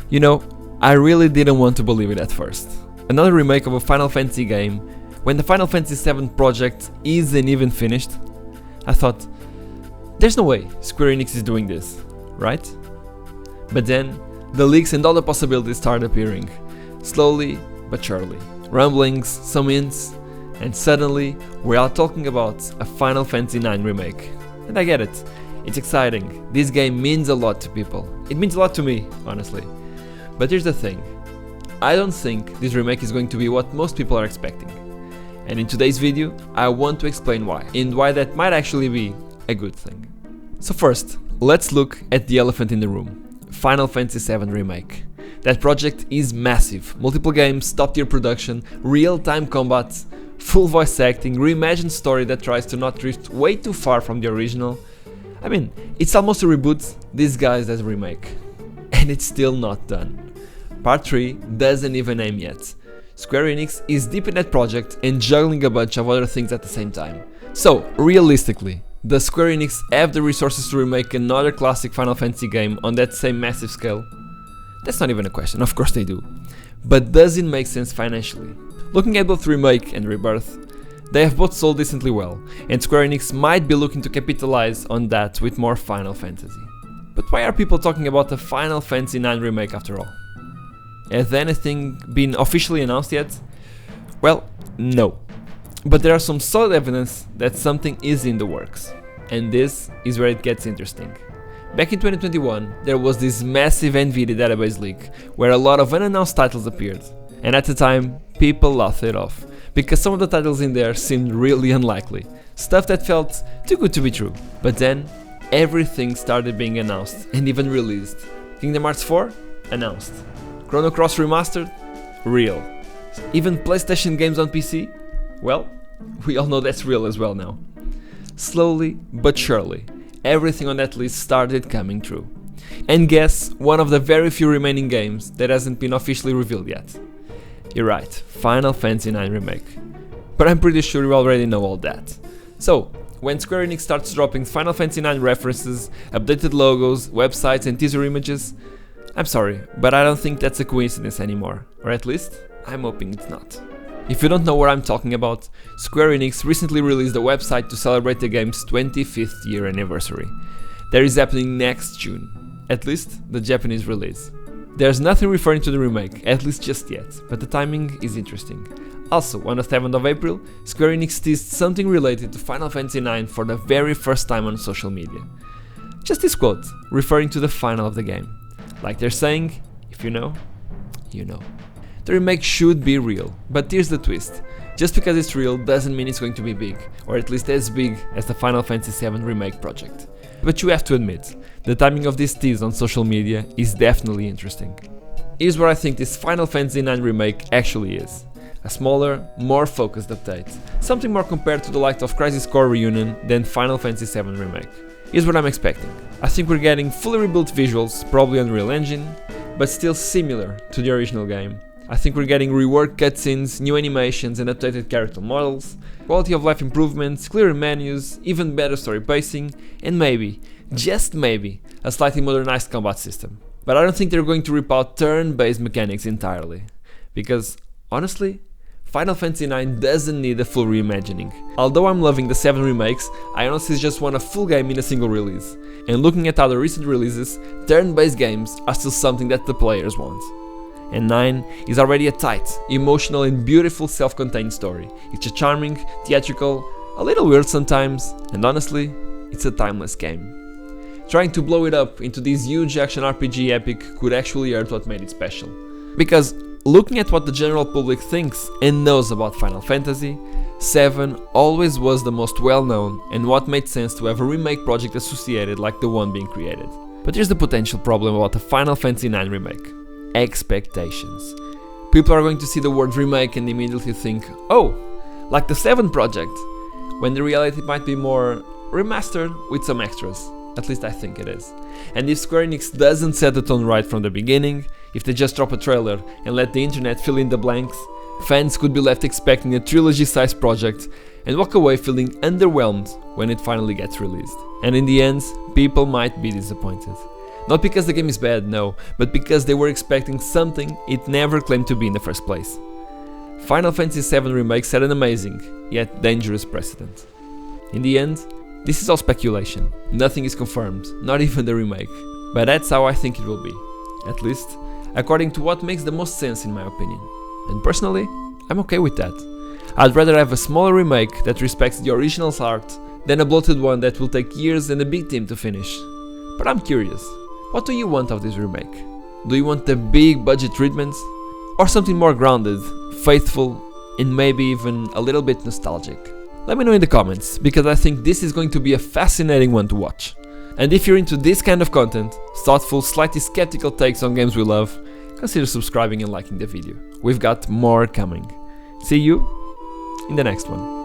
You know, I really didn't want to believe it at first. Another remake of a Final Fantasy game, when the Final Fantasy VII project isn't even finished. I thought, there's no way Square Enix is doing this, right? But then, the leaks and all the possibilities started appearing, slowly but surely. Rumblings, some hints, and suddenly we're all talking about a Final Fantasy IX Remake. And I get it, it's exciting, this game means a lot to people. It means a lot to me, honestly. But here's the thing, I don't think this remake is going to be what most people are expecting. And in today's video, I want to explain why, and why that might actually be a good thing. So first, let's look at the elephant in the room. Final Fantasy VII Remake. That project is massive, multiple games, top tier production, real-time combat, full voice acting, reimagined story that tries to not drift way too far from the original. I mean, it's almost a reboot disguised as a remake. And it's still not done. Part 3 doesn't even aim yet. Square Enix is deep in that project and juggling a bunch of other things at the same time. So, realistically, does Square Enix have the resources to remake another classic Final Fantasy game on that same massive scale? That's not even a question, of course they do. But does it make sense financially? Looking at both Remake and Rebirth, they have both sold decently well, and Square Enix might be looking to capitalize on that with more Final Fantasy. But why are people talking about the Final Fantasy IX Remake after all? Has anything been officially announced yet? Well, no. But there are some solid evidence that something is in the works. And this is where it gets interesting. Back in 2021, there was this massive Nvidia database leak where a lot of unannounced titles appeared. And at the time, people laughed it off, because some of the titles in there seemed really unlikely. Stuff that felt too good to be true. But then, everything started being announced and even released. Kingdom Hearts 4? Announced. Chrono Cross Remastered? Real. Even PlayStation games on PC? Well, we all know that's real as well now. Slowly but surely, everything on that list started coming true. And guess one of the very few remaining games that hasn't been officially revealed yet. You're right, Final Fantasy IX Remake. But I'm pretty sure you already know all that. So, when Square Enix starts dropping Final Fantasy IX references, updated logos, websites and teaser images, I'm sorry, but I don't think that's a coincidence anymore, or at least, I'm hoping it's not. If you don't know what I'm talking about, Square Enix recently released a website to celebrate the game's 25th year anniversary. That is happening next June, at least the Japanese release. There's nothing referring to the remake, at least just yet, but the timing is interesting. Also, on the 7th of April, Square Enix teased something related to Final Fantasy IX for the very first time on social media. Just this quote, referring to the final of the game. Like they're saying, if you know, you know. The remake should be real, but here's the twist. Just because it's real doesn't mean it's going to be big, or at least as big as the Final Fantasy VII Remake project. But you have to admit, the timing of this tease on social media is definitely interesting. Here's what I think this Final Fantasy IX Remake actually is. A smaller, more focused update. Something more compared to the likes of Crisis Core Reunion than Final Fantasy VII Remake. Here's what I'm expecting. I think we're getting fully rebuilt visuals, probably Unreal Engine, but still similar to the original game. I think we're getting reworked cutscenes, new animations and updated character models, quality of life improvements, clearer menus, even better story pacing, and maybe, just maybe, a slightly modernized combat system. But I don't think they're going to rip out turn-based mechanics entirely. Because, honestly, Final Fantasy IX doesn't need a full reimagining. Although I'm loving the 7 remakes, I honestly just want a full game in a single release. And looking at other recent releases, turn-based games are still something that the players want. And 9 is already a tight, emotional and beautiful self-contained story. It's a charming, theatrical, a little weird sometimes, and honestly, it's a timeless game. Trying to blow it up into this huge action RPG epic could actually hurt what made it special. Because looking at what the general public thinks and knows about Final Fantasy, 7 always was the most well-known and what made sense to have a remake project associated like the one being created. But here's the potential problem about the Final Fantasy IX Remake. Expectations. People are going to see the word remake and immediately think, oh, like the 7 project, when the reality might be more remastered with some extras. At least I think it is. And if Square Enix doesn't set the tone right from the beginning, if they just drop a trailer and let the internet fill in the blanks, fans could be left expecting a trilogy-sized project and walk away feeling underwhelmed when it finally gets released. And in the end, people might be disappointed. Not because the game is bad, no, but because they were expecting something it never claimed to be in the first place. Final Fantasy VII Remake set an amazing, yet dangerous precedent. In the end, this is all speculation, nothing is confirmed, not even the remake, but that's how I think it will be, at least according to what makes the most sense in my opinion. And personally, I'm okay with that. I'd rather have a smaller remake that respects the original's art than a bloated one that will take years and a big team to finish. But I'm curious, what do you want of this remake? Do you want the big budget treatments? Or something more grounded, faithful, and maybe even a little bit nostalgic? Let me know in the comments, because I think this is going to be a fascinating one to watch. And if you're into this kind of content, thoughtful, slightly skeptical takes on games we love, consider subscribing and liking the video. We've got more coming. See you in the next one.